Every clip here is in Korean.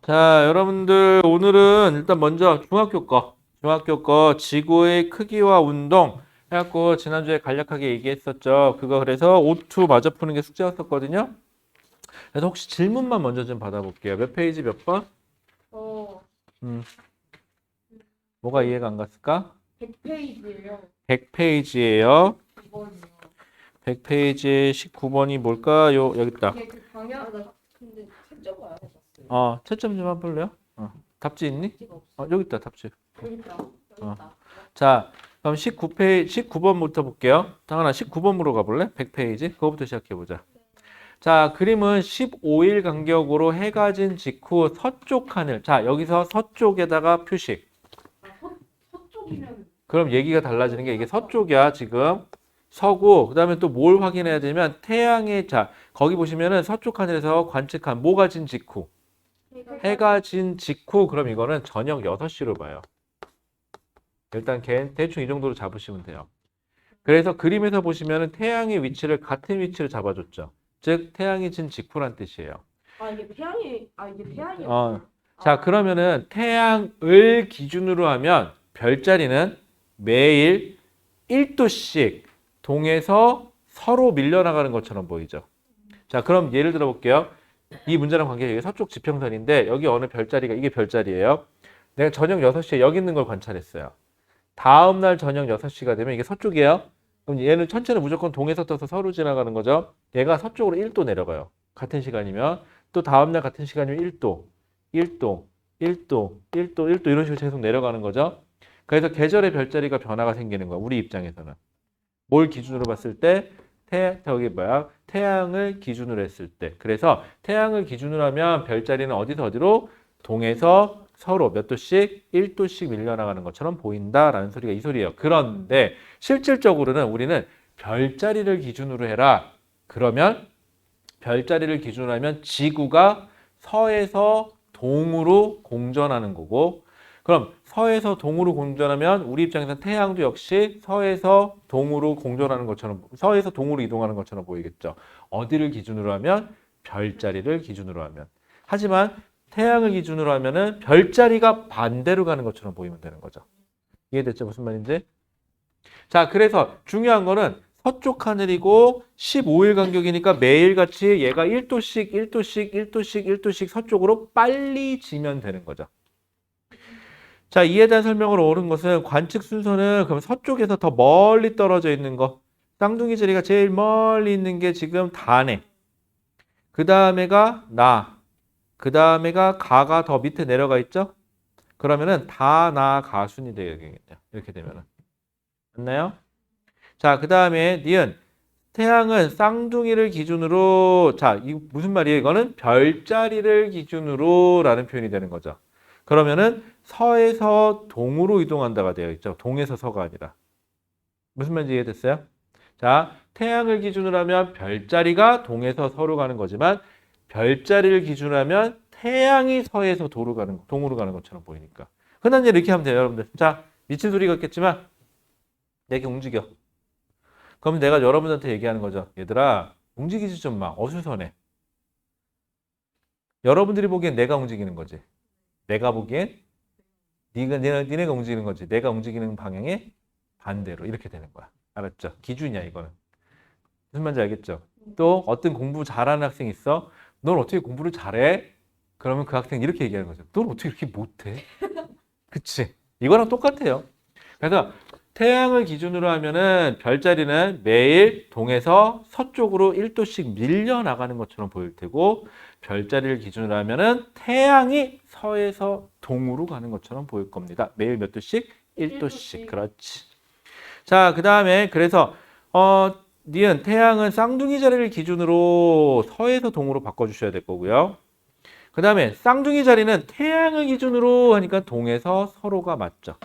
자, 여러분들 오늘은 일단 먼저 중학교 거 지구의 크기와 운동 해갖고 지난주에 간략하게 얘기했었죠. 그거 그래서 O2 마저 푸는 게 숙제였었거든요. 그래서 혹시 질문만 먼저 좀 받아볼게요. 몇 페이지 몇 번? 어, 음, 뭐가 이해가 안 갔을까? 100페이지예요. 100페이지예요. 2번이요. 100페이지의 19번이 뭘까요? 여기 있다. 이게 그 방향, 나 근데 채점을 안 해봤어요. 채점 좀 해볼래요? 답지 있니? 지가 없어. 여기 있다, 답지. 여기 있다. 여기 어. 있다. 자, 그럼 19번부터 볼게요. 당연히 19번으로 가볼래? 100페이지. 그거부터 시작해보자. 자, 그림은 15일 간격으로 해가 진 직후 서쪽 하늘. 자, 여기서 서쪽에다가 표식. 아, 서쪽이면 그럼 얘기가 달라지는 게 이게 서쪽이야, 지금. 서고, 그 다음에 또 뭘 확인해야 되면 태양의, 자, 거기 보시면은 서쪽 하늘에서 관측한 뭐가 진 직후. 해가 진 직후, 그럼 이거는 저녁 6시로 봐요. 일단 대충 이 정도로 잡으시면 돼요. 그래서 그림에서 보시면 태양의 위치를 같은 위치를 잡아줬죠. 즉 태양이 진 직후란 뜻이에요. 이게 태양이었어. 자, 그러면은 태양을 기준으로 하면 별자리는 매일 1도씩 동에서 서로 밀려나가는 것처럼 보이죠. 자, 그럼 예를 들어 볼게요. 이 문제랑 관계가 이게 서쪽 지평선인데 여기 어느 별자리가 이게 별자리예요. 내가 저녁 6시에 여기 있는 걸 관찰했어요. 다음 날 저녁 6시가 되면 이게 서쪽이에요. 그럼 얘는 천체는 무조건 동에서 떠서 서로 지나가는 거죠. 얘가 서쪽으로 1도 내려가요. 같은 시간이면. 또 다음 날 같은 시간이면 1도, 1도, 1도, 1도, 1도 이런 식으로 계속 내려가는 거죠. 그래서 계절의 별자리가 변화가 생기는 거야. 우리 입장에서는. 뭘 기준으로 봤을 때 태양을 기준으로 했을 때. 그래서 태양을 기준으로 하면 별자리는 어디서 어디로? 동에서 서로 몇 도씩? 1도씩 밀려나가는 것처럼 보인다라는 소리가 이 소리예요. 그런데 실질적으로는 우리는 별자리를 기준으로 해라. 그러면 별자리를 기준으로 하면 지구가 서에서 동으로 공전하는 거고, 그럼 서에서 동으로 공전하면 우리 입장에서는 태양도 역시 서에서 동으로 공전하는 것처럼, 서에서 동으로 이동하는 것처럼 보이겠죠. 어디를 기준으로 하면? 별자리를 기준으로 하면. 하지만 태양을 기준으로 하면은 별자리가 반대로 가는 것처럼 보이면 되는 거죠. 이해됐죠? 무슨 말인지? 자, 그래서 중요한 거는 서쪽 하늘이고 15일 간격이니까 매일같이 얘가 1도씩, 1도씩, 1도씩, 1도씩 서쪽으로 빨리 지면 되는 거죠. 자, 이에 대한 설명을 옳은 것은 관측 순서는 그럼 서쪽에서 더 멀리 떨어져 있는 거. 쌍둥이 자리가 제일 멀리 있는 게 지금 다네. 그 다음에가 나. 그 다음에가 가가 더 밑에 내려가 있죠? 그러면은 다나 가순이 되겠네요. 이렇게 되면은. 맞나요? 자, 그 다음에 니은. 태양은 쌍둥이를 기준으로, 자, 이 무슨 말이에요? 이거는 별자리를 기준으로 라는 표현이 되는 거죠. 그러면은 서에서 동으로 이동한다가 되어 있죠. 동에서 서가 아니라. 무슨 말인지 이해됐어요? 자, 태양을 기준으로 하면 별자리가 동에서 서로 가는 거지만 별자리를 기준으로 하면 태양이 서에서 동으로 가는 것처럼 보이니까. 흔한 일 이렇게 하면 돼요, 여러분들. 자, 미친 소리가 있겠지만 내게 움직여. 그럼 내가 여러분한테 얘기하는 거죠. 얘들아, 움직이지 좀 마. 어수선해. 여러분들이 보기엔 내가 움직이는 거지. 내가 보기엔 니네가 움직이는 거지. 내가 움직이는 방향에 반대로 이렇게 되는 거야. 알았죠? 기준이야, 이거는. 무슨 말인지 알겠죠? 또 어떤 공부 잘하는 학생 있어? 넌 어떻게 공부를 잘해? 그러면 그 학생 이렇게 얘기하는 거죠. 넌 어떻게 이렇게 못해? 그치? 이거랑 똑같아요. 그래서 태양을 기준으로 하면은 별자리는 매일 동에서 서쪽으로 1도씩 밀려나가는 것처럼 보일 테고, 별자리를 기준으로 하면은 태양이 서에서 동으로 가는 것처럼 보일 겁니다. 매일 몇 도씩? 1도씩. 그렇지. 자, 그 다음에 그래서 니은 태양은 쌍둥이 자리를 기준으로 서에서 동으로 바꿔주셔야 될 거고요. 그 다음에 쌍둥이 자리는 태양을 기준으로 하니까 동에서 서로가 맞죠.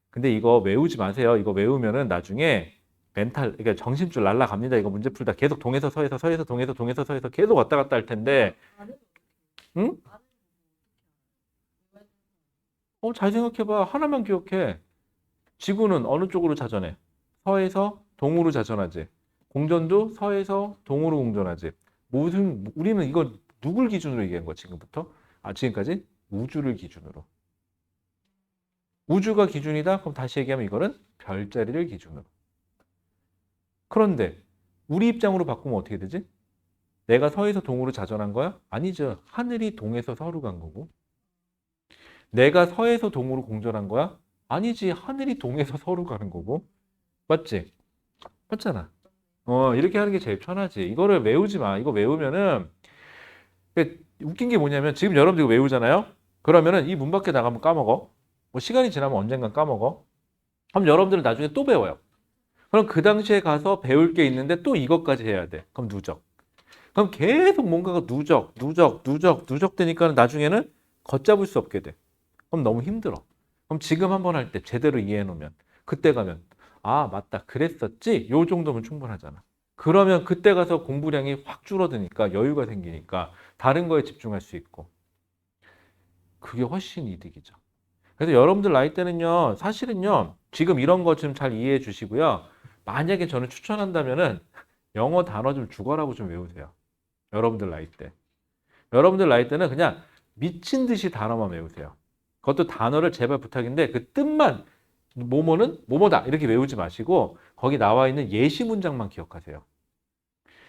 근데 이거 외우지 마세요. 이거 외우면은 나중에 그러니까 정신줄 날라갑니다. 이거 문제 풀다 계속 동에서 서에서 서에서 동에서 동에서 서에서 계속 왔다 갔다 할 텐데, 응? 잘 생각해봐. 하나만 기억해. 지구는 어느 쪽으로 자전해? 서에서 동으로 자전하지. 공전도 서에서 동으로 공전하지. 우리는 이거 누굴 기준으로 얘기한 거야, 지금부터? 지금까지 우주를 기준으로. 우주가 기준이다? 그럼 다시 얘기하면 이거는 별자리를 기준으로. 그런데 우리 입장으로 바꾸면 어떻게 되지? 내가 서에서 동으로 자전한 거야? 아니죠. 하늘이 동에서 서로 간 거고. 내가 서에서 동으로 공전한 거야? 아니지. 하늘이 동에서 서로 가는 거고. 맞지? 맞잖아. 이렇게 하는 게 제일 편하지. 이거를 외우지 마. 이거 외우면은 웃긴 게 뭐냐면 지금 여러분들 이거 외우잖아요. 그러면은 이 문 밖에 나가면 까먹어. 뭐 시간이 지나면 언젠간 까먹어. 그럼 여러분들은 나중에 또 배워요. 그럼 그 당시에 가서 배울 게 있는데 또 이것까지 해야 돼. 그럼 누적. 그럼 계속 뭔가가 누적 되니까 나중에는 걷잡을 수 없게 돼. 그럼 너무 힘들어. 그럼 지금 한번 할 때 제대로 이해해 놓으면 그때 가면 아 맞다 그랬었지? 요 정도면 충분하잖아. 그러면 그때 가서 공부량이 확 줄어드니까 여유가 생기니까 다른 거에 집중할 수 있고 그게 훨씬 이득이죠. 그래서 여러분들 나이 때는요 사실은요 지금 이런 거 좀 잘 이해해 주시고요. 만약에 저는 추천한다면은 영어 단어 좀 죽어라고 좀 외우세요. 여러분들 나이 때. 여러분들 나이 때는 그냥 미친 듯이 단어만 외우세요. 그것도 단어를 제발 부탁인데 그 뜻만 뭐뭐는 뭐뭐다 이렇게 외우지 마시고 거기 나와 있는 예시 문장만 기억하세요.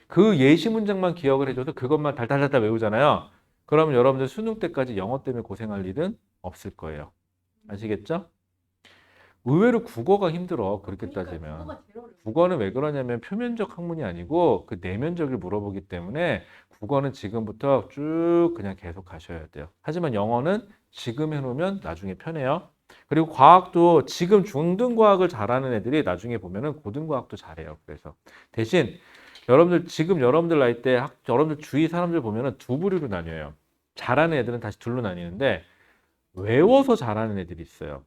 그 예시 문장만 기억을 해줘서 그것만 달달달달 외우잖아요. 그러면 여러분들 수능 때까지 영어 때문에 고생할 일은 없을 거예요. 아시겠죠? 의외로 국어가 힘들어. 그렇게 따지면. 국어는 왜 그러냐면 표면적 학문이 아니고 그 내면적을 물어보기 때문에 국어는 지금부터 쭉 그냥 계속 가셔야 돼요. 하지만 영어는 지금 해놓으면 나중에 편해요. 그리고 과학도 지금 중등과학을 잘하는 애들이 나중에 보면은 고등과학도 잘해요. 그래서 대신 여러분들 지금 여러분들 나이 때 여러분들 주위 사람들 보면은 두 부류로 나뉘어요. 잘하는 애들은 다시 둘로 나뉘는데 외워서 잘하는 애들이 있어요.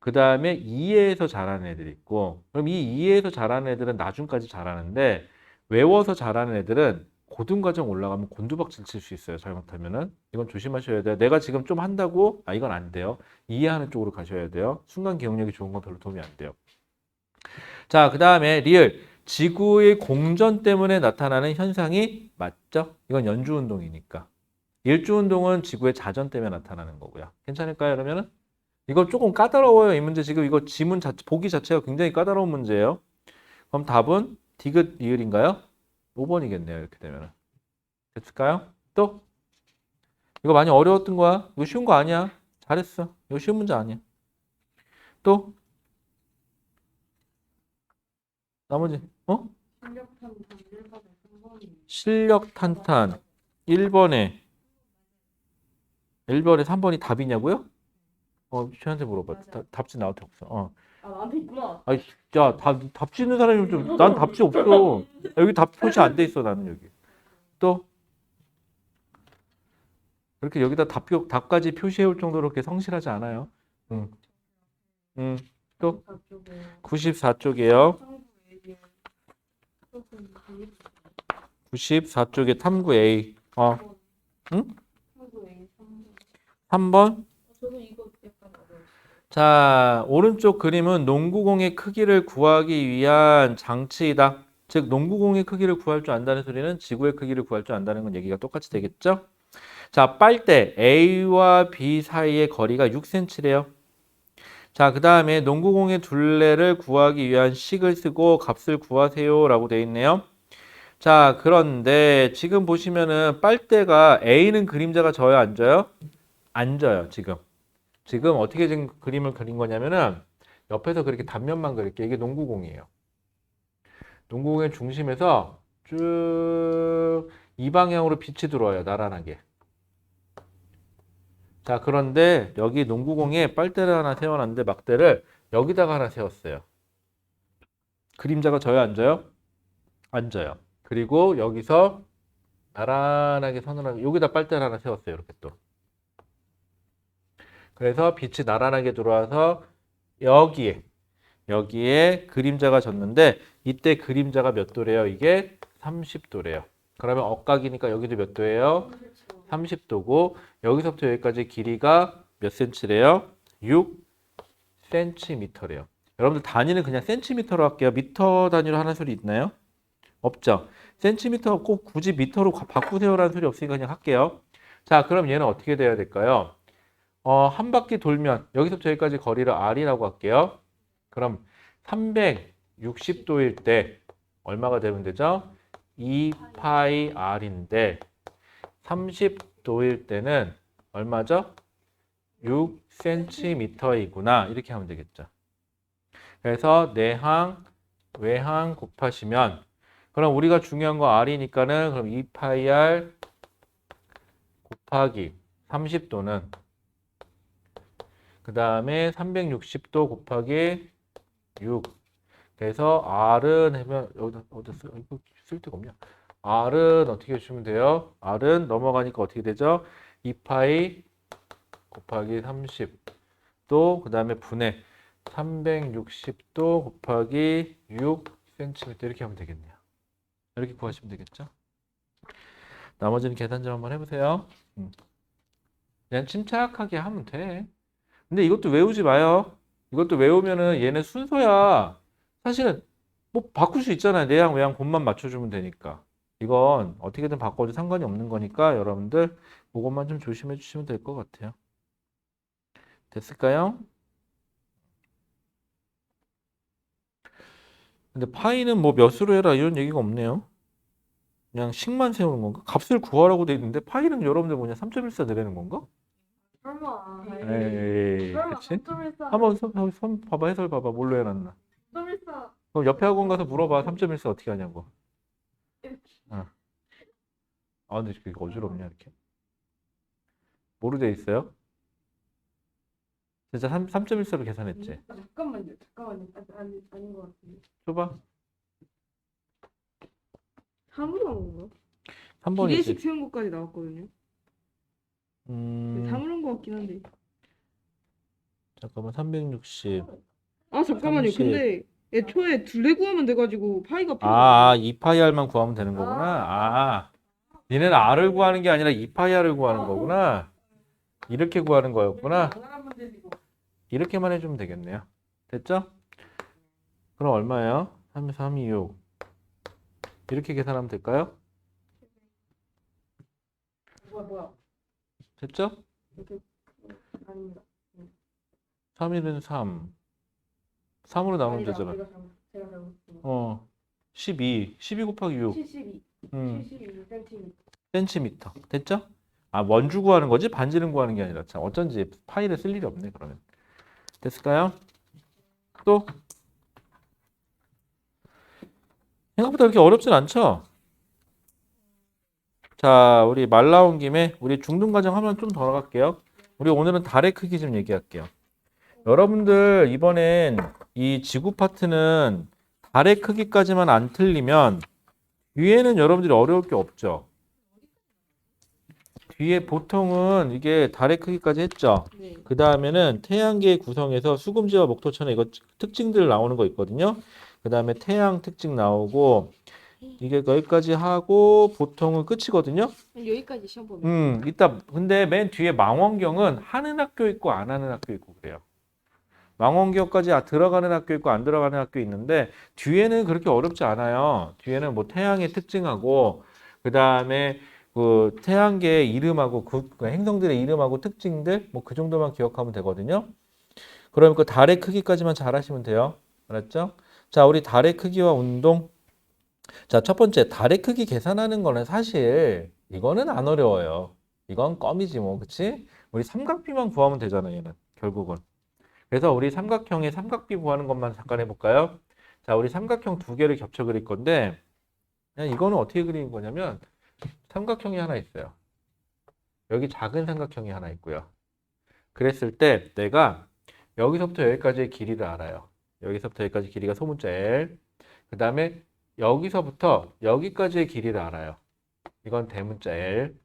그 다음에 이해해서 잘하는 애들이 있고 그럼 이 이해해서 잘하는 애들은 나중까지 잘하는데 외워서 잘하는 애들은 고등과정 올라가면 곤두박질 칠 수 있어요. 잘못하면은 이건 조심하셔야 돼요. 내가 지금 좀 한다고 이건 안 돼요. 이해하는 쪽으로 가셔야 돼요. 순간 기억력이 좋은 건 별로 도움이 안 돼요. 자, 그 다음에 리을 지구의 공전 때문에 나타나는 현상이 맞죠? 이건 연주운동이니까 일주운동은 지구의 자전 때문에 나타나는 거고요. 괜찮을까요? 그러면은 이거 조금 까다로워요. 이 문제 지금 이거 지문 보기 자체가 굉장히 까다로운 문제예요. 그럼 답은 디귿 리을인가요? 5번이겠네요. 이렇게 되면 됐을까요? 또 이거 많이 어려웠던 거야. 이거 쉬운 거 아니야. 잘했어. 이거 쉬운 문제 아니야. 또 나머지 실력 탄탄 1번에 3번이 답이냐고요? 시한테 물어봐. 답지 나한테 없어. 나한테 있구나. 야, 답지 있는 사람이 좀, 난 답지 없어. 여기 답 표시 안 돼 있어, 나는 여기. 또, 이렇게 여기다 답까지 표시해 올 정도로 그렇게 성실하지 않아요. 또, 94쪽이에요. 94쪽에 탐구 A. 응? 3번? 저도 이거 약간 어려웠어요. 자, 오른쪽 그림은 농구공의 크기를 구하기 위한 장치이다. 즉, 농구공의 크기를 구할 줄 안다는 소리는 지구의 크기를 구할 줄 안다는 건 얘기가 똑같이 되겠죠? 자, 빨대 A와 B 사이의 거리가 6cm래요. 자, 그 다음에 농구공의 둘레를 구하기 위한 식을 쓰고 값을 구하세요 라고 되어 있네요. 자, 그런데 지금 보시면은 빨대가 A는 그림자가 져요, 안 져요? 안 져요, 지금. 지금 어떻게 지금 그림을 그린 거냐면은 옆에서 그렇게 단면만 그릴게요. 이게 농구공이에요. 농구공의 중심에서 쭉 이 방향으로 빛이 들어와요. 나란하게. 자, 그런데 여기 농구공에 빨대를 하나 세워놨는데 막대를 여기다가 하나 세웠어요. 그림자가 져요, 안 져요? 안 져요. 그리고 여기서 나란하게 선을 여기다 빨대를 하나 세웠어요. 이렇게 또. 그래서 빛이 나란하게 들어와서 여기에 그림자가 졌는데 이때 그림자가 몇 도래요? 이게 30도래요. 그러면 억각이니까 여기도 몇 도예요? 30도고 여기서부터 여기까지 길이가 몇 센치래요? 6cm래요. 여러분들 단위는 그냥 센티미터로 할게요. 미터 단위로 하는 소리 있나요? 없죠? 센티미터 꼭 굳이 미터로 바꾸세요라는 소리 없으니까 그냥 할게요. 자, 그럼 얘는 어떻게 돼야 될까요? 한 바퀴 돌면 여기서부터 여기까지 거리를 R이라고 할게요. 그럼 360도일 때 얼마가 되면 되죠? 2파이 R인데 30도일 때는 얼마죠? 6cm이구나. 이렇게 하면 되겠죠. 그래서 내항, 외항 곱하시면 그럼 우리가 중요한 거 R이니까는 그럼 2파이 R 곱하기 30도는 그 다음에 360도 곱하기 6. 그래서 R은 하면 어디 써? 이거 쓸 데가 없냐? R은 어떻게 주시면 돼요? R은 넘어가니까 어떻게 되죠? 2파이 곱하기 30도 그 다음에 분의 360도 곱하기 6cm 이렇게 하면 되겠네요. 이렇게 구하시면 되겠죠? 나머지는 계산 좀 한번 해보세요. 그냥 침착하게 하면 돼. 근데 이것도 외우지 마요. 이것도 외우면은 얘는 순서야. 사실은 뭐 바꿀 수 있잖아요. 내항, 외항 곱만 맞춰주면 되니까. 이건 어떻게든 바꿔도 상관이 없는 거니까 여러분들 그것만 좀 조심해 주시면 될 것 같아요. 됐을까요? 근데 파이는 뭐 몇으로 해라 이런 얘기가 없네요. 그냥 식만 세우는 건가? 값을 구하라고 돼 있는데 파이는 여러분들 뭐냐 3.14 내라는 건가? 설마. 에이, 설마 그치? 3.14. 한번 손 봐봐, 해설 봐봐, 뭘로 해놨나? 3.14. 그럼 옆에 학원 가서 물어봐, 3.14 어떻게 하냐고. 어. 아, 근데 이게 어지럽냐, 이렇게. 뭐로 돼 있어요? 진짜 3.14로 계산했지? 잠깐만요. 아닌 것 같은데. 줘봐. 3으로 한 건가? 3번이지. 기계식 세운 것까지 나왔거든요. 음, 3으로 한 것 같긴 한데. 잠깐만, 360. 아 잠깐만요. 30. 근데 애초에 둘레 구하면 돼가지고 파이가 필요. 아, 2파이 R만 구하면 되는 거구나. 아, 니네는 R을 구하는 게 아니라 2파이 R을 구하는 거구나. 이렇게 구하는 거였구나. 이렇게만 해주면 되겠네요. 됐죠? 그럼 얼마예요? 3, 3, 2, 6. 이렇게 계산하면 될까요? 뭐야? 됐죠? 이렇게 아닙니다. 3일은 3. 3으로 나누면 아니다, 되잖아. 제가 잘못했어요. 12. 12 곱하기 6. 72. 72cm. 센티미터. 됐죠? 아, 원주 구하는 거지? 반지름 구하는 게 아니라. 참, 어쩐지 파일에 쓸 일이 없네, 그러면. 됐을까요? 또? 생각보다 그렇게 어렵진 않죠? 자, 우리 말 나온 김에 우리 중등과정 한번 좀 더 나갈게요. 우리 오늘은 달의 크기 좀 얘기할게요. 여러분들 이번엔 이 지구 파트는 달의 크기까지만 안 틀리면 뒤에는 여러분들이 어려울 게 없죠. 뒤에 보통은 이게 달의 크기까지 했죠. 네. 그 다음에는 태양계 구성에서 수금지와 목토천에 이거 특징들 나오는 거 있거든요. 그 다음에 태양 특징 나오고 이게 여기까지 하고 보통은 끝이거든요. 여기까지 시험 보면. 이따 근데 맨 뒤에 망원경은 하는 학교 있고 안 하는 학교 있고 그래요. 망원경까지 들어가는 학교 있고 안 들어가는 학교 있는데 뒤에는 그렇게 어렵지 않아요. 뒤에는 뭐 태양의 특징하고 그 다음에 그 태양계의 이름하고 그 행성들의 이름하고 특징들 뭐 그 정도만 기억하면 되거든요. 그럼 그 달의 크기까지만 잘 하시면 돼요. 알았죠? 자, 우리 달의 크기와 운동. 자, 첫 번째 달의 크기 계산하는 거는 사실 이거는 안 어려워요. 이건 껌이지 뭐, 그치? 우리 삼각비만 구하면 되잖아, 얘는 결국은. 그래서 우리 삼각형의 삼각비 구하는 것만 잠깐 해볼까요? 자, 우리 삼각형 두 개를 겹쳐 그릴 건데 그냥 이거는 어떻게 그리는 거냐면 삼각형이 하나 있어요. 여기 작은 삼각형이 하나 있고요. 그랬을 때 내가 여기서부터 여기까지의 길이를 알아요. 여기서부터 여기까지 길이가 소문자 L. 그 다음에 여기서부터 여기까지의 길이를 알아요. 이건 대문자 L.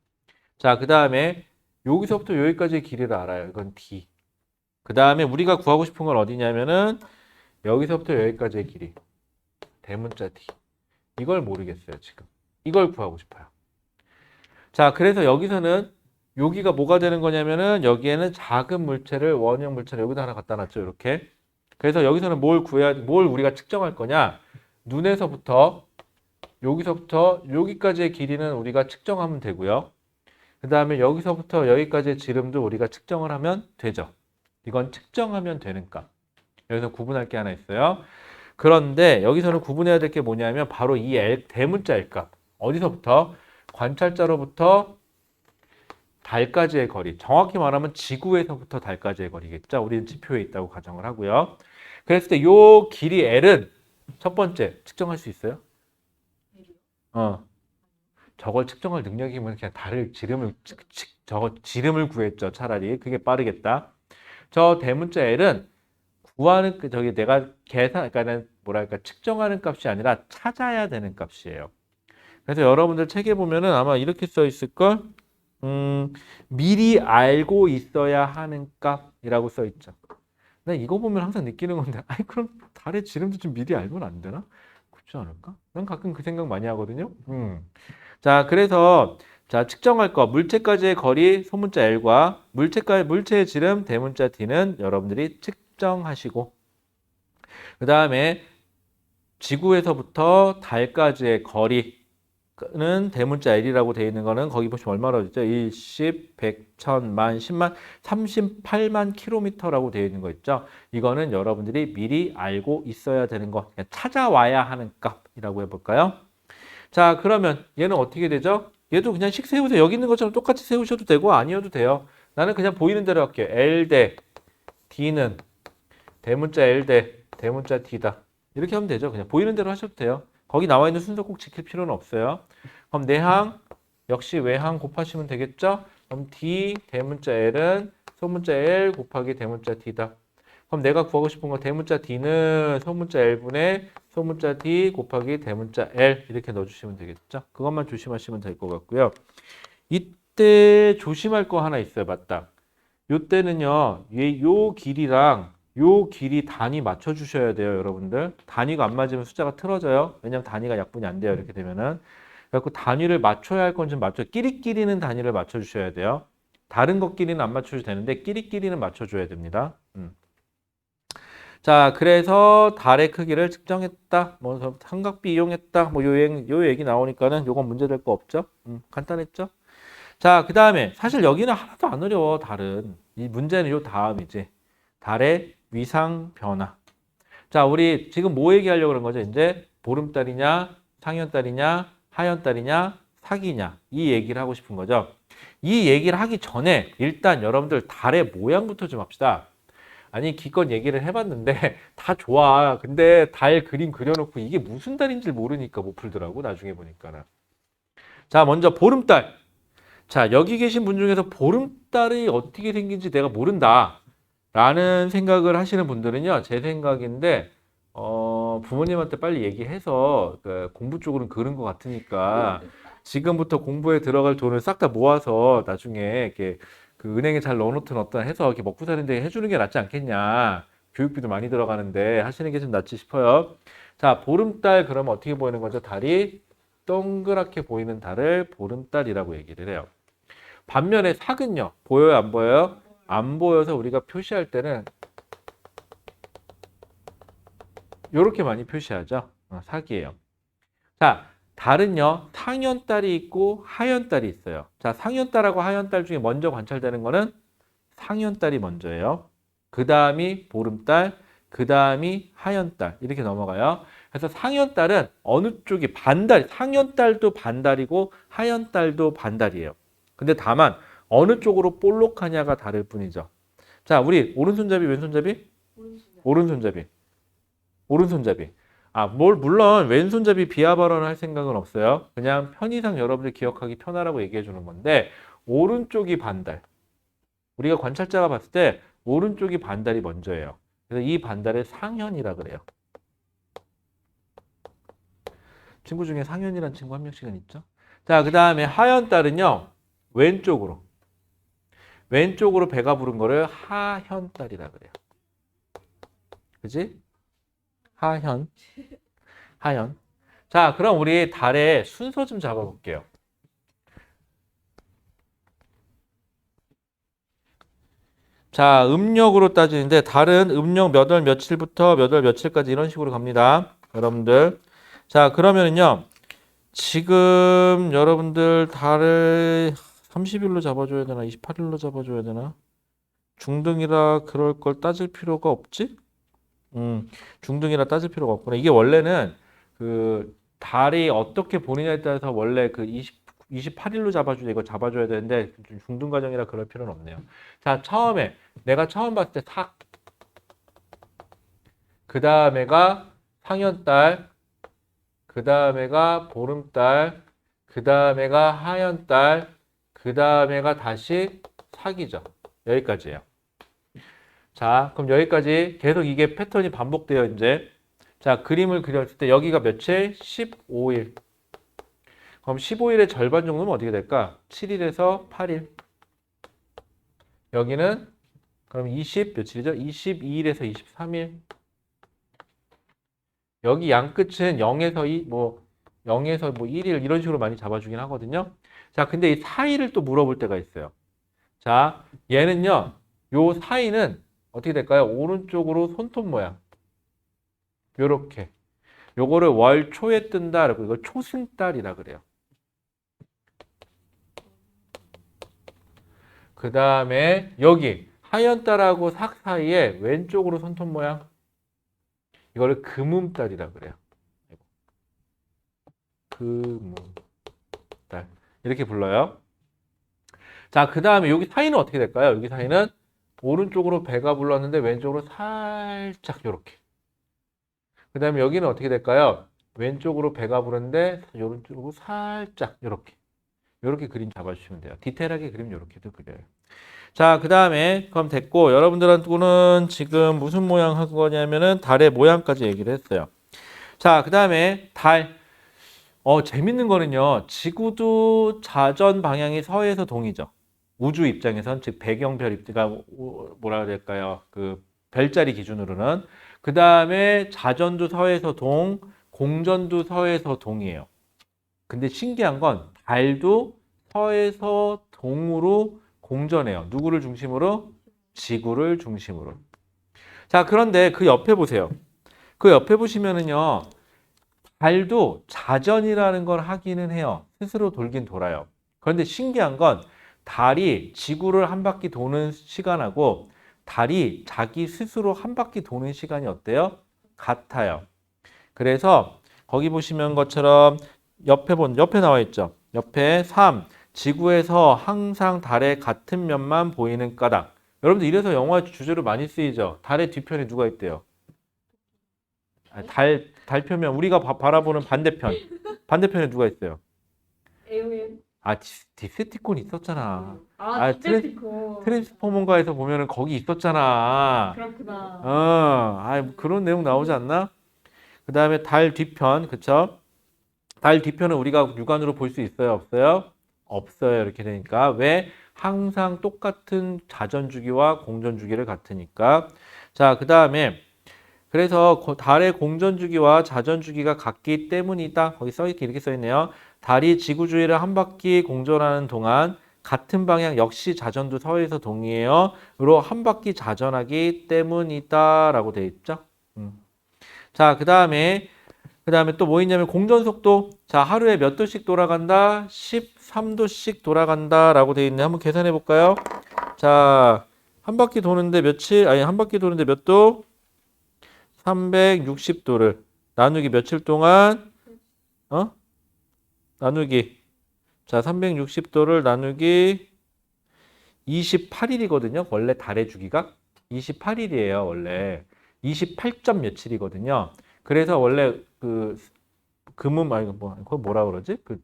자, 그 다음에 여기서부터 여기까지의 길이를 알아요. 이건 D. 그 다음에 우리가 구하고 싶은 건 어디냐면은 여기서부터 여기까지의 길이. 대문자 D. 이걸 모르겠어요, 지금. 이걸 구하고 싶어요. 자, 그래서 여기서는 여기가 뭐가 되는 거냐면은 여기에는 작은 물체를 원형 물체를 여기다 하나 갖다 놨죠, 이렇게. 그래서 여기서는 뭘 우리가 측정할 거냐? 눈에서부터 여기서부터 여기까지의 길이는 우리가 측정하면 되고요. 그 다음에 여기서부터 여기까지의 지름도 우리가 측정을 하면 되죠. 이건 측정하면 되는 값. 여기서 구분할 게 하나 있어요. 그런데 여기서는 구분해야 될 게 뭐냐면 바로 이 L, 대문자 L 값. 어디서부터? 관찰자로부터 달까지의 거리. 정확히 말하면 지구에서부터 달까지의 거리겠죠. 우리는 지표에 있다고 가정을 하고요. 그랬을 때 이 길이 L은 첫 번째 측정할 수 있어요? 저걸 측정할 능력이면 그냥 달을 지름을 구했죠. 차라리 그게 빠르겠다. 저 대문자 L은 구하는 저기 내가 그러니까 뭐랄까 측정하는 값이 아니라 찾아야 되는 값이에요. 그래서 여러분들 책에 보면은 아마 이렇게 써 있을 걸. 미리 알고 있어야 하는 값이라고 써 있죠. 나 이거 보면 항상 느끼는 건데, 아니 그럼 달의 지름도 좀 미리 알면 안 되나? 그렇지 않을까? 난 가끔 그 생각 많이 하거든요. 자, 그래서 자 측정할 거 물체까지의 거리 소문자 L과 물체의 지름 대문자 D는 여러분들이 측정하시고, 그 다음에 지구에서부터 달까지의 거리는 대문자 L이라고 되어 있는 거는 거기 보시면 얼마라고 있죠? 1, 10, 100, 1000만, 10만, 38만 킬로미터라고 되어 있는 거 있죠? 이거는 여러분들이 미리 알고 있어야 되는 거, 그냥 찾아와야 하는 값이라고 해볼까요? 자, 그러면 얘는 어떻게 되죠? 얘도 그냥 식 세우세요. 여기 있는 것처럼 똑같이 세우셔도 되고 아니어도 돼요. 나는 그냥 보이는 대로 할게요. L 대 D는 대문자 L 대 대문자 D다. 이렇게 하면 되죠. 그냥 보이는 대로 하셔도 돼요. 거기 나와 있는 순서 꼭 지킬 필요는 없어요. 그럼 내항 역시 외항 곱하시면 되겠죠? 그럼 D 대문자 L은 소문자 L 곱하기 대문자 D다. 그럼 내가 구하고 싶은 거 대문자 D는 소문자 L분의 소문자 D 곱하기 대문자 L 이렇게 넣어주시면 되겠죠? 그것만 조심하시면 될 것 같고요. 이때 조심할 거 하나 있어요. 맞다. 이때는요. 요 길이랑 요 길이 단위 맞춰주셔야 돼요. 여러분들. 단위가 안 맞으면 숫자가 틀어져요. 왜냐면 단위가 약분이 안 돼요. 이렇게 되면은. 그래서 단위를 맞춰야 할 건 좀 끼리끼리는 단위를 맞춰주셔야 돼요. 다른 것끼리는 안 맞춰도 되는데 끼리끼리는 맞춰줘야 됩니다. 자, 그래서 달의 크기를 측정했다. 뭐 삼각비 이용했다. 뭐 요 얘기 나오니까는 요건 문제 될 거 없죠? 간단했죠? 자, 그 다음에 사실 여기는 하나도 안 어려워. 달은. 이 문제는 요 다음이지. 달의 위상 변화. 자, 우리 지금 뭐 얘기하려고 그런 거죠? 이제 보름달이냐, 상현달이냐, 하현달이냐, 사기냐. 이 얘기를 하고 싶은 거죠. 이 얘기를 하기 전에 일단 여러분들 달의 모양부터 좀 합시다. 아니 기껏 얘기를 해봤는데 다 좋아. 근데 달 그림 그려놓고 이게 무슨 달인지 모르니까 못 풀더라고. 나중에 보니까는. 자, 먼저 보름달. 자, 여기 계신 분 중에서 보름달이 어떻게 생긴지 내가 모른다 라는 생각을 하시는 분들은요, 제 생각인데 부모님한테 빨리 얘기해서 공부 쪽으로는 그런 것 같으니까 지금부터 공부에 들어갈 돈을 싹 다 모아서 나중에 이렇게 그 은행에 잘 넣어놓든 어떤 해서 이렇게 먹고 사는데 해주는 게 낫지 않겠냐. 교육비도 많이 들어가는데 하시는 게 좀 낫지 싶어요. 자, 보름달 그러면 어떻게 보이는 거죠? 달이 동그랗게 보이는 달을 보름달이라고 얘기를 해요. 반면에 삭은요. 보여요? 안 보여요? 안 보여서 우리가 표시할 때는 이렇게 많이 표시하죠. 삭이에요. 자, 달은요. 상현달이 있고 하현달이 있어요. 자, 상현달하고 하현달 중에 먼저 관찰되는 거는 상현달이 먼저예요. 그 다음이 보름달, 그 다음이 하현달 이렇게 넘어가요. 그래서 상현달은 어느 쪽이 상현달도 반달이고 하현달도 반달이에요. 근데 다만 어느 쪽으로 볼록하냐가 다를 뿐이죠. 자, 우리 오른손잡이, 왼손잡이? 오른손잡이. 오른손잡이. 물론 왼손잡이 비하 발언을 할 생각은 없어요. 그냥 편의상 여러분들 기억하기 편하라고 얘기해 주는 건데 오른쪽이 반달. 우리가 관찰자가 봤을 때 오른쪽이 반달이 먼저예요. 그래서 이 반달을 상현이라 그래요. 친구 중에 상현이라는 친구 한 명씩은 있죠. 자, 그 다음에 하현달은요. 왼쪽으로 배가 부른 거를 하현달이라 그래요. 그지? 하현. 자, 그럼 우리 달의 순서 좀 잡아볼게요. 자, 음력으로 따지는데 달은 음력 몇 월 며칠부터 몇 월 며칠까지 이런 식으로 갑니다. 여러분들. 자, 그러면은요. 지금 여러분들 달을 30일로 잡아줘야 되나? 28일로 잡아줘야 되나? 중등이라 그럴 걸 따질 필요가 없지? 중등이라 따질 필요가 없구나. 이게 원래는 그 달이 어떻게 보느냐에 따라서 원래 그 28일로 잡아주자 이거 잡아줘야 되는데 중등 과정이라 그럴 필요는 없네요. 자, 처음에 내가 처음 봤을 때 삭, 그 다음에가 상현달, 그 다음에가 보름달, 그 다음에가 하현달, 그 다음에가 다시 삭이죠. 여기까지예요. 자, 그럼 여기까지 계속 이게 패턴이 반복돼요, 이제. 자, 그림을 그렸을 때 여기가 며칠? 15일. 그럼 15일의 절반 정도면 어떻게 될까? 7일에서 8일. 여기는 그럼 20 며칠이죠? 22일에서 23일. 여기 양 끝은 0에서 2, 0에서 1일 이런 식으로 많이 잡아주긴 하거든요. 자, 근데 이 사이를 또 물어볼 때가 있어요. 자, 얘는요, 요 사이는 어떻게 될까요? 오른쪽으로 손톱 모양. 요렇게. 요거를 월 초에 뜬다. 그리고 이걸 초승달이라 그래요. 그 다음에 여기 하연달하고 삭 사이에 왼쪽으로 손톱 모양. 이거를 금음달이라 그래요. 금음달. 이렇게 불러요. 자, 그 다음에 여기 사이는 어떻게 될까요? 여기 사이는 오른쪽으로 배가 불렀는데 왼쪽으로 살짝 요렇게. 그 다음에 여기는 어떻게 될까요? 왼쪽으로 배가 부르는데 오른쪽으로 살짝 요렇게. 요렇게 그림 잡아주시면 돼요. 디테일하게 그림 요렇게도 그려요. 자, 그 다음에 그럼 됐고 여러분들한테는 지금 무슨 모양 한 거냐면은 달의 모양까지 얘기를 했어요. 자, 그 다음에 달. 재밌는 거는요. 지구도 자전 방향이 서에서 동이죠. 우주 입장에선 즉 배경별 입지가 뭐라 그럴까요? 그 별자리 기준으로는. 그 다음에 자전도 서에서 동, 공전도 서에서 동이에요. 근데 신기한 건 달도 서에서 동으로 공전해요. 누구를 중심으로? 지구를 중심으로. 자, 그런데 그 옆에 보세요. 그 옆에 보시면은요. 달도 자전이라는 걸 하기는 해요. 스스로 돌긴 돌아요. 그런데 신기한 건 달이 지구를 한 바퀴 도는 시간하고 달이 자기 스스로 한 바퀴 도는 시간이 어때요? 같아요. 그래서 거기 보시면 것처럼 옆에 나와 있죠. 옆에 3. 지구에서 항상 달의 같은 면만 보이는 까닭. 여러분들 이래서 영화 주제로 많이 쓰이죠. 달의 뒤편에 누가 있대요? 달 표면 우리가 바라보는 반대편. 반대편에 누가 있어요? 에오엔. 디셉티콘 있었잖아. 디셉티콘. 트랜스포머가에서 보면은 거기 있었잖아. 그렇구나. 그런 내용 나오지 않나? 그 다음에 달 뒤편, 그쵸? 달 뒤편은 우리가 육안으로 볼 수 있어요? 없어요? 없어요. 이렇게 되니까. 왜? 항상 똑같은 자전 주기와 공전 주기를 같으니까. 자, 그 다음에 그래서 달의 공전 주기와 자전 주기가 같기 때문이다. 거기 이렇게 써 있네요. 달이 지구 주위를 한 바퀴 공전하는 동안 같은 방향 역시 자전도 서에서 동이에요. 으로 한 바퀴 자전하기 때문이다라고 되어 있죠. 자, 그다음에 또 뭐 있냐면 공전 속도. 자, 하루에 몇 도씩 돌아간다? 13도씩 돌아간다라고 되어 있네. 한번 계산해 볼까요? 자, 한 바퀴 도는데 며칠? 한 바퀴 도는데 몇 도? 360도를 나누기 며칠 동안? 나누기. 자, 360도를 나누기 28일이거든요. 원래 달의 주기가 28일이에요. 원래 28점 며칠이거든요. 그래서 원래 그거 뭐라 그러지? 그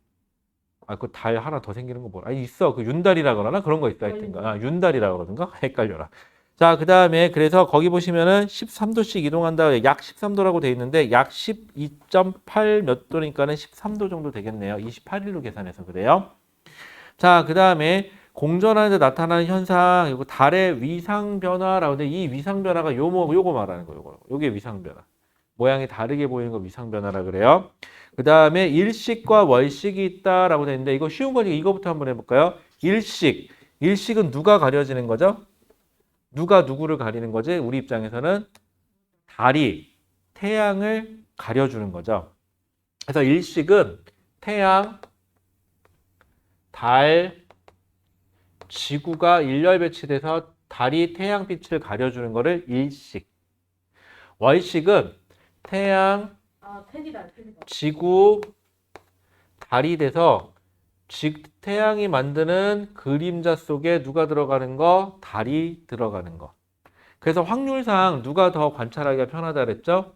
달 하나 더 생기는 거 뭐라? 있어. 그 윤달이라 그러나 그런 거 있다 하여튼가. 윤달이라 그러든가 헷갈려라. 자, 그 다음에 그래서 거기 보시면은 13도씩 이동한다. 약 13도라고 돼 있는데 약 12.8 몇 도니까는 13도 정도 되겠네요. 28일로 계산해서 그래요. 자, 그 다음에 공전하는데 나타나는 현상, 이거 달의 위상 변화라고 하는데 이 위상 변화가 요거 말하는 거예요. 요게 위상 변화. 모양이 다르게 보이는 거 위상 변화라 그래요. 그 다음에 일식과 월식이 있다라고 돼 있는데 이거 쉬운 거니까 이거부터 한번 해볼까요? 일식. 일식은 누가 가려지는 거죠? 누가 누구를 가리는 거지? 우리 입장에서는 달이 태양을 가려주는 거죠. 그래서 일식은 태양, 달, 지구가 일렬 배치돼서 달이 태양빛을 가려주는 거를 일식. 월식은 태양, 테디다. 지구, 달이 돼서 태양이 만드는 그림자 속에 누가 들어가는 거? 달이 들어가는 거. 그래서 확률상 누가 더 관찰하기가 편하다 그랬죠?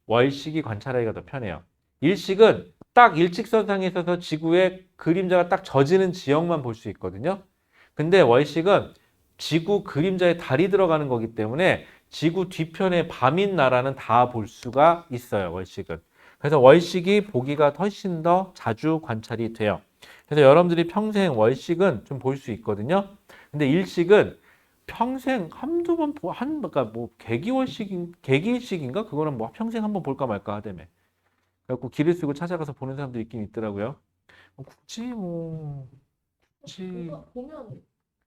월식이 관찰하기가 더 편해요. 일식은 딱 일직선상에 있어서 지구의 그림자가 딱 져지는 지역만 볼 수 있거든요. 근데 월식은 지구 그림자에 달이 들어가는 거기 때문에 지구 뒤편에 밤인 나라는 다 볼 수가 있어요. 월식은. 그래서 월식이 보기가 훨씬 더 자주 관찰이 돼요. 그래서 여러분들이 평생 월식은 좀 볼 수 있거든요. 근데 일식은 평생 한두 번, 그러니까 뭐 개기일식인가? 그거는 뭐 평생 한번 볼까 말까 하다며. 그래갖고 길을 쓰고 찾아가서 보는 사람도 있긴 있더라고요. 굳이 보면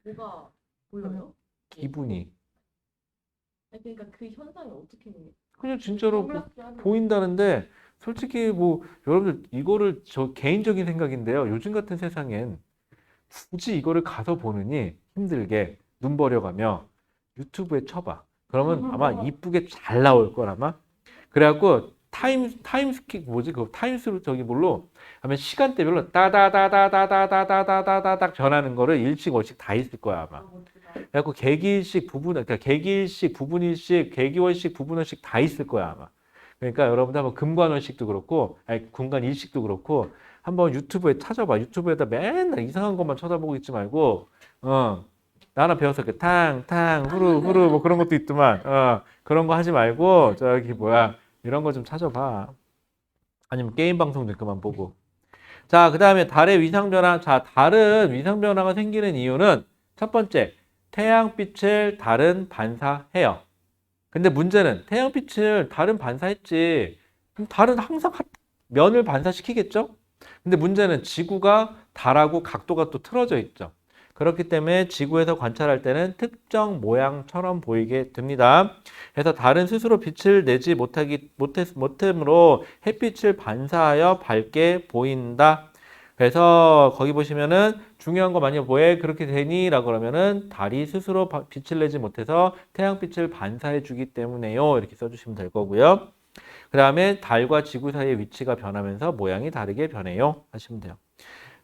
뭐가 보여요? 기분이. 그러니까 그 현상이 어떻게 그냥 진짜로 선글라스 하는 보인다는데 솔직히 뭐 여러분들 이거를 저 개인적인 생각인데요. 요즘 같은 세상엔 굳이 이거를 가서 보느니 힘들게 눈 버려가며 유튜브에 쳐봐. 그러면 아마 이쁘게 잘 나올 걸 아마. 그래갖고 타임스킥 뭐지? 그 타임스로 저기 뭘로 하면 시간대별로 따다다다다다다다다다닥 변하는 거를 일식 월식 다 있을 거야 아마. 그래갖고 개기일식 그러니까 개기일식 부분일식 개기월식 부분월식 다 있을 거야 아마. 그러니까 여러분들 한번 금관월식도 그렇고 아니 금관일식도 그렇고 한번 유튜브에 찾아봐. 유튜브에다 맨날 이상한 것만 쳐다보고 있지 말고 나 하나 배웠어. 그 탕탕 후루 후루 뭐 그런 것도 있더만 그런 거 하지 말고 저기 뭐야 이런 거 좀 찾아봐. 아니면 게임 방송 좀 그만 보고. 자, 그 다음에 달의 위상 변화. 자, 달은 위상 변화가 생기는 이유는 첫 번째, 태양빛을 달은 반사해요. 근데 문제는 태양빛을 달은 반사했지. 그럼 달은 항상 면을 반사시키겠죠? 근데 문제는 지구가 달하고 각도가 또 틀어져 있죠. 그렇기 때문에 지구에서 관찰할 때는 특정 모양처럼 보이게 됩니다. 그래서 달은 스스로 빛을 내지 못함으로 햇빛을 반사하여 밝게 보인다. 그래서 거기 보시면은 중요한 거 많이 왜 그렇게 되니? 라고 그러면은 달이 스스로 빛을 내지 못해서 태양빛을 반사해 주기 때문에요. 이렇게 써주시면 될 거고요. 그 다음에 달과 지구 사이의 위치가 변하면서 모양이 다르게 변해요. 하시면 돼요.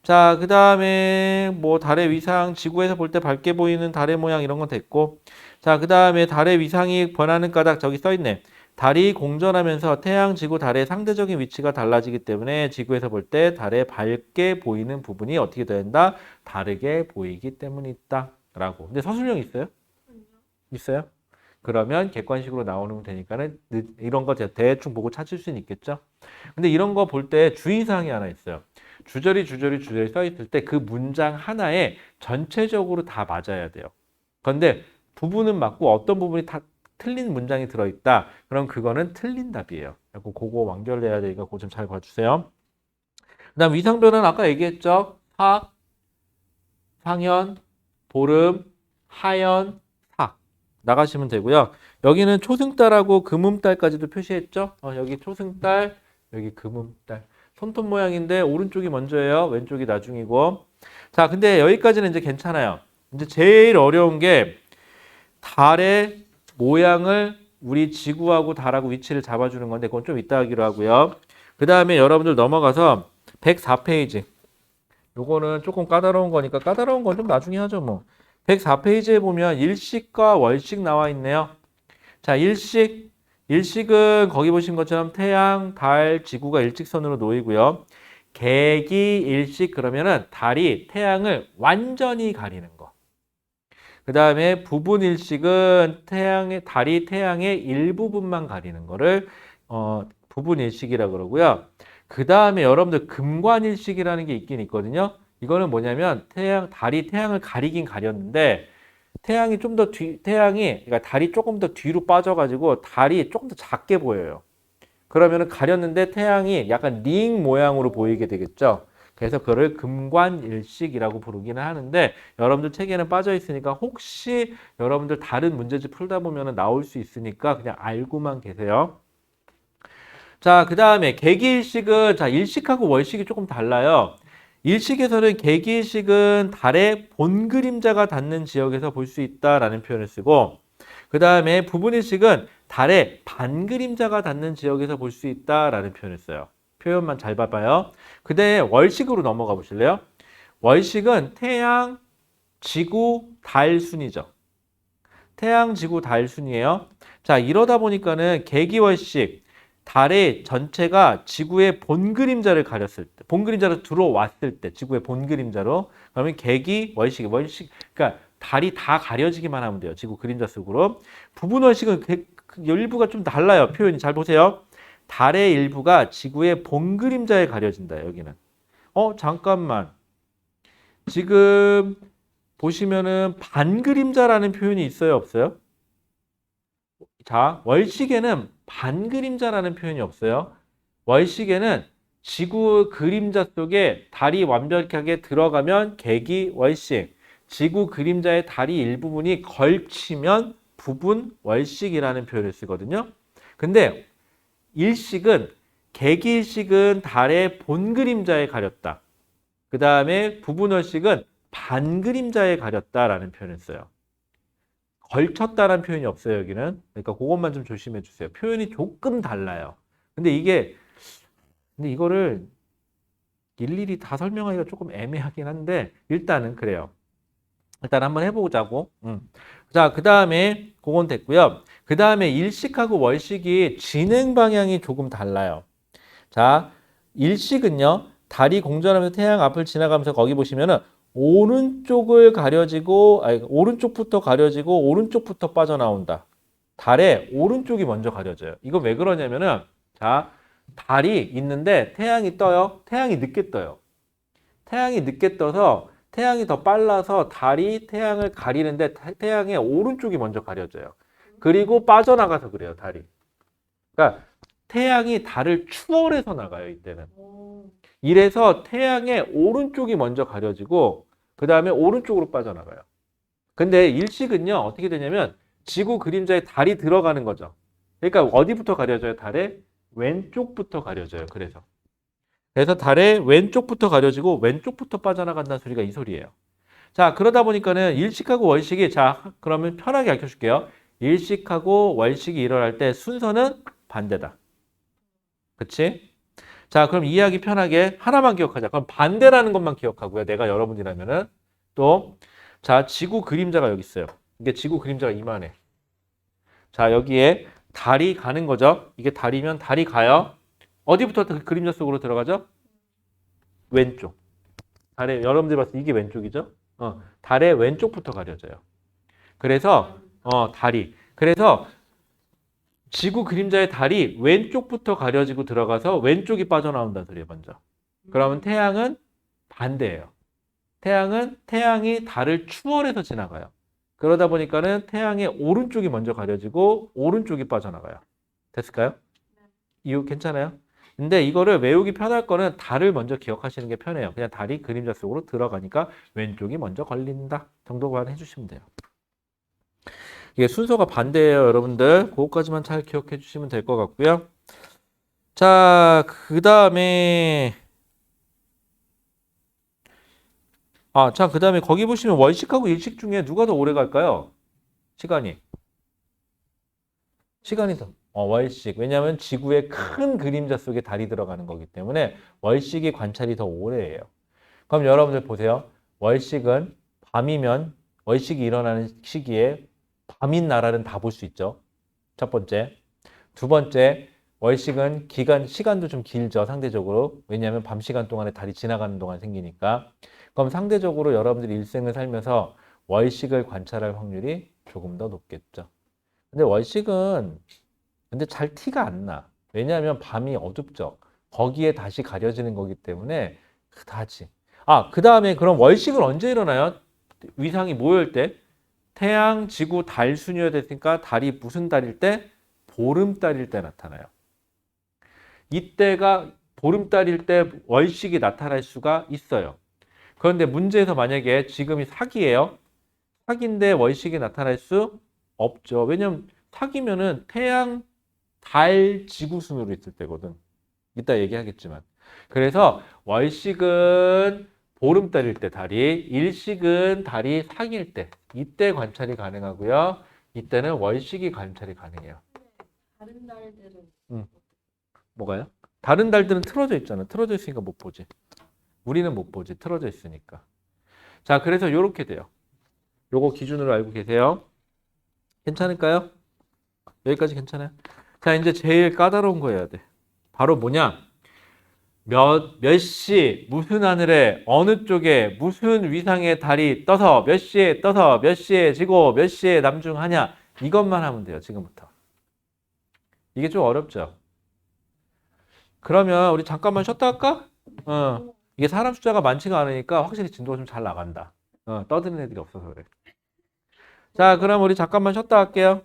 자, 그 다음에 뭐 달의 위상, 지구에서 볼 때 밝게 보이는 달의 모양 이런 건 됐고, 자, 그 다음에 달의 위상이 변하는 까닭 저기 써있네. 달이 공전하면서 태양, 지구, 달의 상대적인 위치가 달라지기 때문에 지구에서 볼 때 달에 밝게 보이는 부분이 어떻게 된다? 다르게 보이기 때문이다. 라고. 근데 서술형 있어요? 있어요? 그러면 객관식으로 나오는 되니까는 이런 거 대충 보고 찾을 수는 있겠죠? 근데 이런 거 볼 때 주의사항이 하나 있어요. 주저리 써 있을 때 그 문장 하나에 전체적으로 다 맞아야 돼요. 그런데 부분은 맞고 어떤 부분이 다 틀린 문장이 들어있다. 그럼 그거는 틀린 답이에요. 그거 완결해야 되니까 그거 좀 잘 봐주세요. 그 다음 위상변화는 아까 얘기했죠. 학, 상현, 보름, 하연, 삭 나가시면 되고요. 여기는 초승달하고 금음달까지도 표시했죠. 여기 초승달, 여기 금음달. 손톱 모양인데 오른쪽이 먼저예요. 왼쪽이 나중이고. 자, 근데 여기까지는 이제 괜찮아요. 이제 제일 어려운 게 달의 모양을 우리 지구하고 달하고 위치를 잡아주는 건데 그건 좀 이따 하기로 하고요. 그 다음에 여러분들 넘어가서 104페이지. 요거는 조금 까다로운 거니까 까다로운 건 좀 나중에 하죠 뭐. 104페이지에 보면 일식과 월식 나와 있네요. 자, 일식은 거기 보신 것처럼 태양, 달, 지구가 일직선으로 놓이고요. 개기일식 그러면은 달이 태양을 완전히 가리는 거. 그 다음에 부분일식은 달이 태양의 일부분만 가리는 거를 부분일식이라고 그러고요. 그 다음에 여러분들 금관일식이라는 게 있긴 있거든요. 이거는 뭐냐면 달이 태양을 가리긴 가렸는데 그러니까 달이 조금 더 뒤로 빠져가지고 달이 조금 더 작게 보여요. 그러면은 가렸는데 태양이 약간 링 모양으로 보이게 되겠죠. 그래서 그거를 금관일식이라고 부르기는 하는데 여러분들 책에는 빠져 있으니까 혹시 여러분들 다른 문제집 풀다 보면은 나올 수 있으니까 그냥 알고만 계세요. 자, 그 다음에 개기일식은 자 일식하고 월식이 조금 달라요. 일식에서는 개기일식은 달의 본 그림자가 닿는 지역에서 볼 수 있다라는 표현을 쓰고 그 다음에 부분일식은 달의 반 그림자가 닿는 지역에서 볼 수 있다라는 표현을 써요. 표현만 잘 봐봐요. 그 다음에 월식으로 넘어가 보실래요? 월식은 태양, 지구, 달 순이죠. 태양, 지구, 달 순이에요. 자, 이러다 보니까는 개기월식, 달의 전체가 지구의 본 그림자를 가렸을 때, 본 그림자로 들어왔을 때, 지구의 본 그림자로, 그러면 개기월식, 그러니까 달이 다 가려지기만 하면 돼요. 지구 그림자 속으로. 부분월식은 그 일부가 좀 달라요. 표현이 잘 보세요. 달의 일부가 지구의 본 그림자에 가려진다. 여기는. 잠깐만. 지금 보시면은 반그림자라는 표현이 있어요, 없어요? 자, 월식에는 반그림자라는 표현이 없어요. 월식에는 지구 그림자 속에 달이 완벽하게 들어가면 개기월식, 지구 그림자의 달이 일부분이 걸치면 부분월식이라는 표현을 쓰거든요. 근데 일식은 개기일식은 달의 본 그림자에 가렸다. 그 다음에 부분월식은 반그림자에 가렸다라는 표현을 써요. 걸쳤다라는 표현이 없어요, 여기는. 그러니까 그것만 좀 조심해 주세요. 표현이 조금 달라요. 근데 이거를 일일이 다 설명하기가 조금 애매하긴 한데, 일단은 그래요. 일단 한번 해보자고. 자, 그 다음에 그건 됐고요. 그 다음에 일식하고 월식이 진행 방향이 조금 달라요. 자, 일식은요, 달이 공전하면서 태양 앞을 지나가면서 거기 보시면은 오른쪽을 가려지고, 오른쪽부터 가려지고 오른쪽부터 빠져나온다. 달의 오른쪽이 먼저 가려져요. 이거 왜 그러냐면은, 자, 달이 있는데 태양이 떠요. 태양이 늦게 떠요. 태양이 늦게 떠서 태양이 더 빨라서 달이 태양을 가리는데 태양의 오른쪽이 먼저 가려져요. 그리고 빠져나가서 그래요, 달이. 그러니까 태양이 달을 추월해서 나가요, 이때는. 이래서 태양의 오른쪽이 먼저 가려지고 그 다음에 오른쪽으로 빠져나가요. 근데 일식은요, 어떻게 되냐면 지구 그림자에 달이 들어가는 거죠. 그러니까 어디부터 가려져요? 달의 왼쪽부터 가려져요. 그래서 달의 왼쪽부터 가려지고 왼쪽부터 빠져나간다는 소리가 이 소리예요. 자, 그러다 보니까는 일식하고 월식이, 자, 그러면 편하게 알려줄게요. 일식하고 월식이 일어날 때 순서는 반대다. 그치? 자, 그럼 이해하기 편하게 하나만 기억하자. 그럼 반대라는 것만 기억하고요. 내가 여러분이라면은 또, 자, 지구 그림자가 여기 있어요. 이게 지구 그림자가 이만해. 자, 여기에 달이 가는 거죠. 이게 달이면 달이 가요. 어디부터 그 그림자 속으로 들어가죠? 왼쪽. 달의, 여러분들 봤을 때 이게 왼쪽이죠? 달의 왼쪽부터 가려져요. 그래서, 달이. 그래서 지구 그림자의 달이 왼쪽부터 가려지고 들어가서 왼쪽이 빠져나온다는 소리예요, 먼저. 그러면 태양은 반대예요. 태양이 달을 추월해서 지나가요. 그러다 보니까는 태양의 오른쪽이 먼저 가려지고 오른쪽이 빠져나가요. 됐을까요? 이유 괜찮아요? 근데 이거를 외우기 편할 거는 달을 먼저 기억하시는 게 편해요. 그냥 달이 그림자 속으로 들어가니까 왼쪽이 먼저 걸린다 정도만 해주시면 돼요. 이게 순서가 반대예요, 여러분들. 그것까지만 잘 기억해 주시면 될 것 같고요. 자, 그 다음에 자, 그 다음에 거기 보시면 월식하고 일식 중에 누가 더 오래 갈까요? 시간이 더 월식. 왜냐하면 지구의 큰 그림자 속에 달이 들어가는 거기 때문에 월식이 관찰이 더 오래 해요. 그럼 여러분들 보세요. 월식은 밤이면 월식이 일어나는 시기에 밤인 나라는 다 볼 수 있죠. 첫 번째. 두 번째, 월식은 시간도 좀 길죠, 상대적으로. 왜냐하면 밤 시간 동안에 달이 지나가는 동안 생기니까. 그럼 상대적으로 여러분들이 일생을 살면서 월식을 관찰할 확률이 조금 더 높겠죠. 근데 잘 티가 안 나. 왜냐하면 밤이 어둡죠. 거기에 다시 가려지는 거기 때문에 그다지. 그 다음에 그럼 월식은 언제 일어나요? 위상이 모일 때? 태양, 지구, 달 순이어야 됐으니까 달이 무슨 달일 때? 보름달일 때 나타나요. 이때가 보름달일 때 월식이 나타날 수가 있어요. 그런데 문제에서 만약에 지금이 사기예요. 사기인데 월식이 나타날 수 없죠. 왜냐면 사기면은 태양, 달, 지구 순으로 있을 때거든. 이따 얘기하겠지만. 그래서 월식은 보름달일 때 달이, 일식은 달이 상일 때, 이때 관찰이 가능하고요. 이때는 월식이 관찰이 가능해요. 다른 날들은 뭐가요? 다른 달들은 틀어져 있잖아. 틀어져 있으니까 못 보지. 우리는 못 보지. 틀어져 있으니까. 자, 그래서 이렇게 돼요. 요거 기준으로 알고 계세요. 괜찮을까요? 여기까지 괜찮아요? 자, 이제 제일 까다로운 거 해야 돼. 바로 뭐냐? 몇 시, 무슨 하늘에, 어느 쪽에, 무슨 위상의 달이 떠서, 몇 시에 떠서, 몇 시에 지고, 몇 시에 남중하냐. 이것만 하면 돼요, 지금부터. 이게 좀 어렵죠? 그러면 우리 잠깐만 쉬었다 할까? 이게 사람 숫자가 많지가 않으니까 확실히 진도가 좀 잘 나간다. 떠드는 애들이 없어서 그래. 자, 그럼 우리 잠깐만 쉬었다 할게요.